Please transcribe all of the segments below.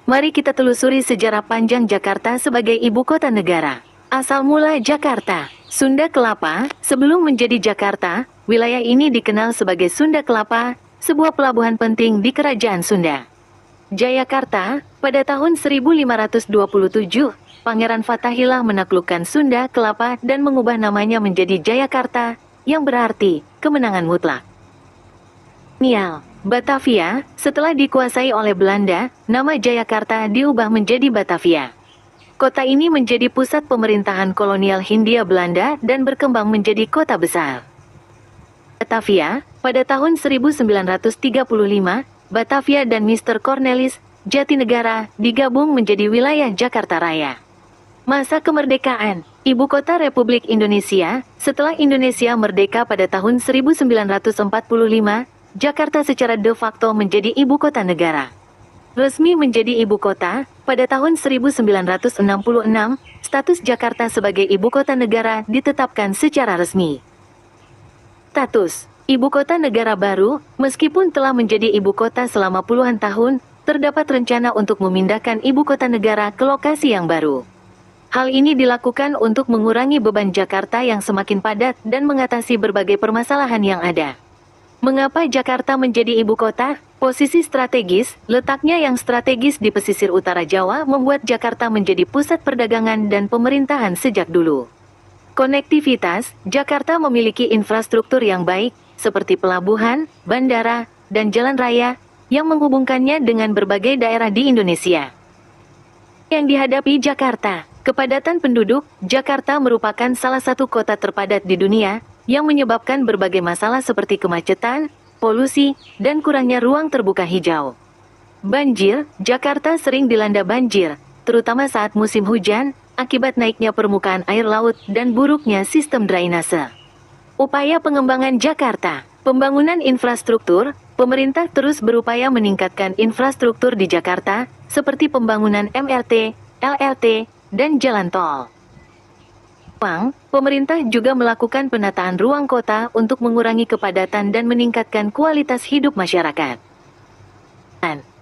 Mari kita telusuri sejarah panjang Jakarta sebagai ibu kota negara. Asal mula Jakarta, Sunda Kelapa. Sebelum menjadi Jakarta, wilayah ini dikenal sebagai Sunda Kelapa, sebuah pelabuhan penting di Kerajaan Sunda. Jayakarta, pada tahun 1527, Pangeran Fathaillah menaklukkan Sunda Kelapa dan mengubah namanya menjadi Jayakarta, yang berarti kemenangan mutlak. Nial, Batavia, setelah dikuasai oleh Belanda, nama Jayakarta diubah menjadi Batavia. Kota ini menjadi pusat pemerintahan kolonial Hindia Belanda dan berkembang menjadi kota besar. Batavia, pada tahun 1935, Batavia dan Mr. Cornelis, Jatinegara, digabung menjadi wilayah Jakarta Raya. Masa kemerdekaan, Ibu Kota Republik Indonesia, setelah Indonesia merdeka pada tahun 1945, Jakarta secara de facto menjadi ibu kota negara. Resmi menjadi ibu kota, pada tahun 1966, status Jakarta sebagai ibu kota negara ditetapkan secara resmi. Status ibu kota negara baru, meskipun telah menjadi ibu kota selama puluhan tahun, terdapat rencana untuk memindahkan ibu kota negara ke lokasi yang baru. Hal ini dilakukan untuk mengurangi beban Jakarta yang semakin padat dan mengatasi berbagai permasalahan yang ada. Mengapa Jakarta menjadi ibu kota? Posisi strategis, letaknya yang strategis di pesisir utara Jawa membuat Jakarta menjadi pusat perdagangan dan pemerintahan sejak dulu. Konektivitas, Jakarta memiliki infrastruktur yang baik, seperti pelabuhan, bandara, dan jalan raya, yang menghubungkannya dengan berbagai daerah di Indonesia. Yang dihadapi Jakarta, kepadatan penduduk, Jakarta merupakan salah satu kota terpadat di dunia, yang menyebabkan berbagai masalah seperti kemacetan, polusi, dan kurangnya ruang terbuka hijau. Banjir, Jakarta sering dilanda banjir, terutama saat musim hujan, akibat naiknya permukaan air laut dan buruknya sistem drainase. Upaya pengembangan Jakarta, pembangunan infrastruktur, pemerintah terus berupaya meningkatkan infrastruktur di Jakarta, seperti pembangunan MRT, LRT, dan jalan tol. Pemerintah juga melakukan penataan ruang kota untuk mengurangi kepadatan dan meningkatkan kualitas hidup masyarakat.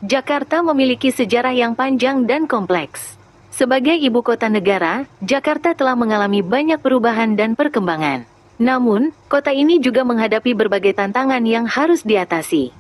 Jakarta memiliki sejarah yang panjang dan kompleks. Sebagai ibu kota negara, Jakarta telah mengalami banyak perubahan dan perkembangan. Namun, kota ini juga menghadapi berbagai tantangan yang harus diatasi.